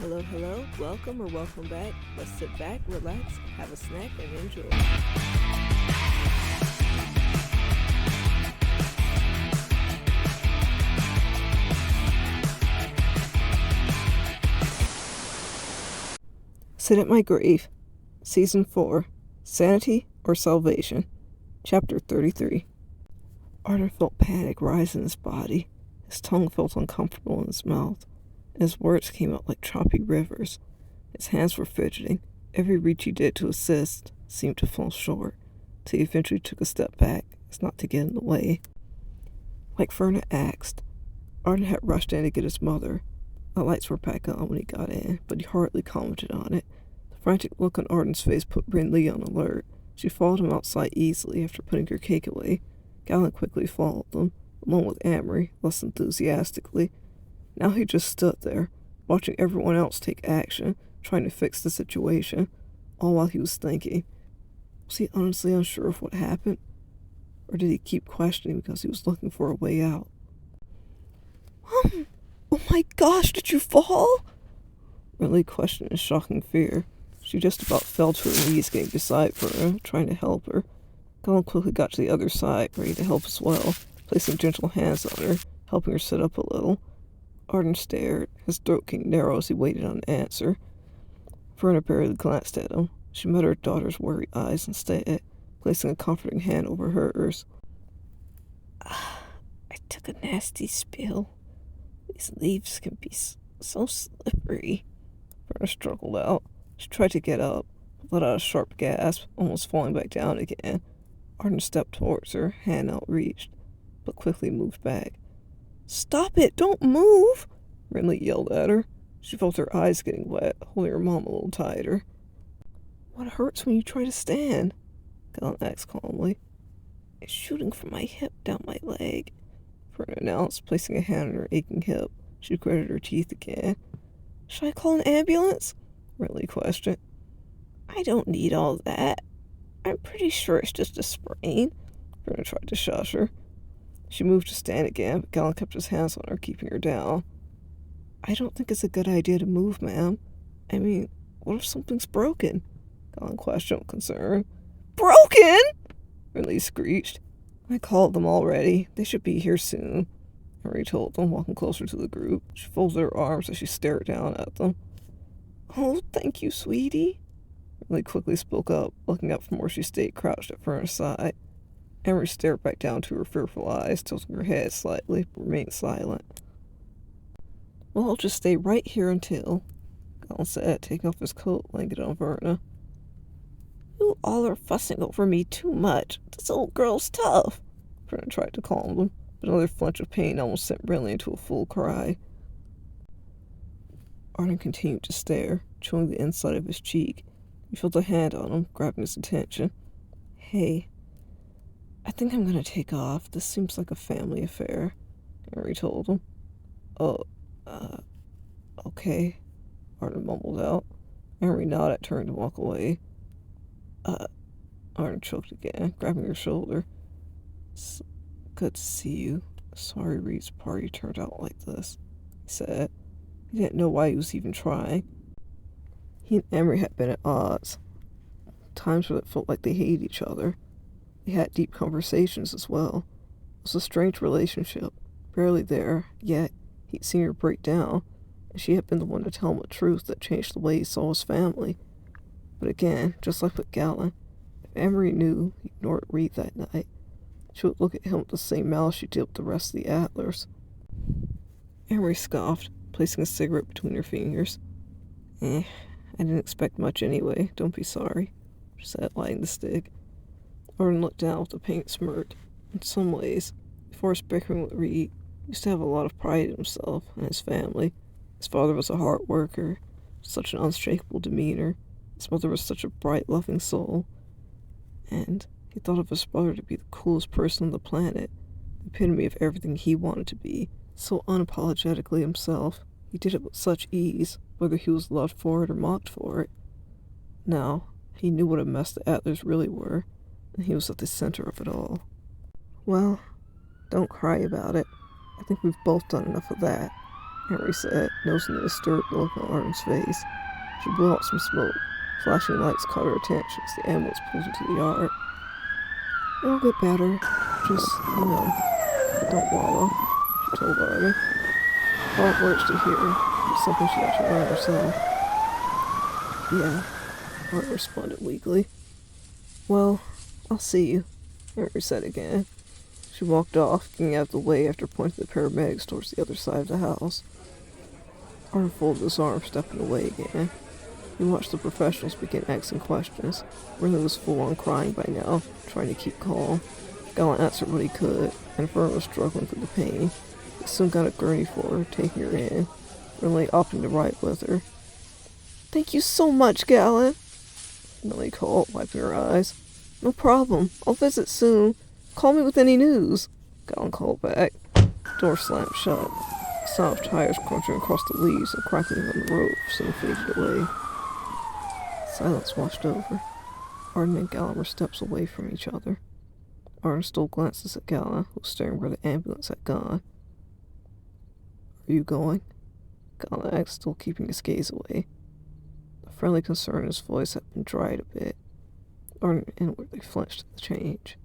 Hello, hello, welcome or welcome back. Let's sit back, relax, have a snack, and enjoy. Sit at My Grave, Season 4, Sanity or Salvation, Chapter 33. Arden felt panic rise in his body. His tongue felt uncomfortable in his mouth, and his words came out like choppy rivers. His hands were fidgeting. Every reach he did to assist seemed to fall short, till he eventually took a step back as not to get in the way. Like Verna asked, Arden had rushed in to get his mother. The lights were back on when he got in, but he hardly commented on it. The frantic look on Arden's face put Brynlee on alert. She followed him outside easily after putting her cake away. Galen quickly followed them, along with Amory, less enthusiastically. Now he just stood there, watching everyone else take action, trying to fix the situation, all while he was thinking. Was he honestly unsure of what happened? Or did he keep questioning because he was looking for a way out? Oh my gosh, did you fall? Brynlee questioned in shocking fear. She just about fell to her knees getting beside Verna, trying to help her. Galen quickly got to the other side, ready to help as well, placing gentle hands on her, helping her sit up a little. Arden stared, his throat getting narrow as he waited on an answer. Verna barely glanced at him. She met her daughter's worried eyes instead, placing a comforting hand over hers. I took a nasty spill. These leaves can be so slippery. Verna struggled out. She tried to get up, let out a sharp gasp, almost falling back down again. Arden stepped towards her, hand outreached, but quickly moved back. Stop it! Don't move! Brynlee yelled at her. She felt her eyes getting wet, holding her mom a little tighter. What hurts when you try to stand? Galen asked calmly. It's shooting from my hip down my leg, Verna announced, placing a hand on her aching hip. She gritted her teeth again. Should I call an ambulance? Brynlee questioned. I don't need all that. I'm pretty sure it's just a sprain. Verna tried to shush her. She moved to stand again, but Galen kept his hands on her, keeping her down. I don't think it's a good idea to move, ma'am. I mean, what if something's broken? Galen questioned with concern. Broken? Brynlee screeched. I called them already. They should be here soon, Marie told them, walking closer to the group. She folded her arms as she stared down at them. Oh, thank you, sweetie. Brynlee quickly spoke up, looking up from where she stayed crouched at Verna's side. Amory stared back down to her fearful eyes, tilting her head slightly, but remained silent. Well, I'll just stay right here until, Galen said, taking off his coat, laying it on Verna. You all are fussing over me too much. This old girl's tough. Verna tried to calm them, but another flinch of pain almost sent Brynlee into a full cry. Arden continued to stare, chewing the inside of his cheek. He felt a hand on him, grabbing his attention. Hey, I think I'm gonna take off. This seems like a family affair, Henry told him. Okay, Arden mumbled out. Henry nodded, turned to walk away. Arden choked again, grabbing her shoulder. It's good to see you. Sorry Reed's party turned out like this, he said. He didn't know why he was even trying. He and Emery had been at odds. Times where it felt like they hated each other. They had deep conversations as well. It was a strange relationship, barely there, yet he'd seen her break down, and she had been the one to tell him a truth that changed the way he saw his family. But again, just like with Galen, if Emery knew he ignored Reed that night, she would look at him with the same malice she did with the rest of the Attlers. Emery scoffed, placing a cigarette between her fingers. I didn't expect much anyway, don't be sorry, she said, lighting the stick. Arden looked down with a paint smirk. In some ways, before his bickering with Reed, he used to have a lot of pride in himself and his family. His father was a hard worker, such an unshakable demeanor. His mother was such a bright, loving soul. And he thought of his brother to be the coolest person on the planet, the epitome of everything he wanted to be, so unapologetically himself. He did it with such ease, whether he was loved for it or mocked for it. Now, he knew what a mess the Attlers really were, and he was at the center of it all. Well, don't cry about it. I think we've both done enough of that, Henry said, noticing the disturbed look on Arden's face. She blew out some smoke. Flashing lights caught her attention as the ambulance pulled into the yard. It'll get better. Just, don't wallow, she told Arden. Hard words to hear, but something she had to learn herself. Yeah, Arden responded weakly. Well, I'll see you, Henry said again. She walked off, getting out of the way after pointing the paramedics towards the other side of the house. Arden folded his arms, stepping away again. He watched the professionals begin asking questions. Rinley was full on crying by now, trying to keep calm. Gallant answered what he could, and Fern was struggling through the pain. He soon got a gurney for her, taking her in. Rinley opting to ride with her. Thank you so much, Gallant, Rinley called, wiping her eyes. No problem. I'll visit soon. Call me with any news, Gallant called back. The door slammed shut. The sound of tires crunching across the leaves and crackling on the road soon faded away. Silence washed over. Arden and Gallant were steps away from each other. Arden stole glances at Gallant, who was staring where the ambulance had gone. Are you going? Gallant asked, still keeping his gaze away. The friendly concern in his voice had been dried a bit. Arden inwardly flinched at the change.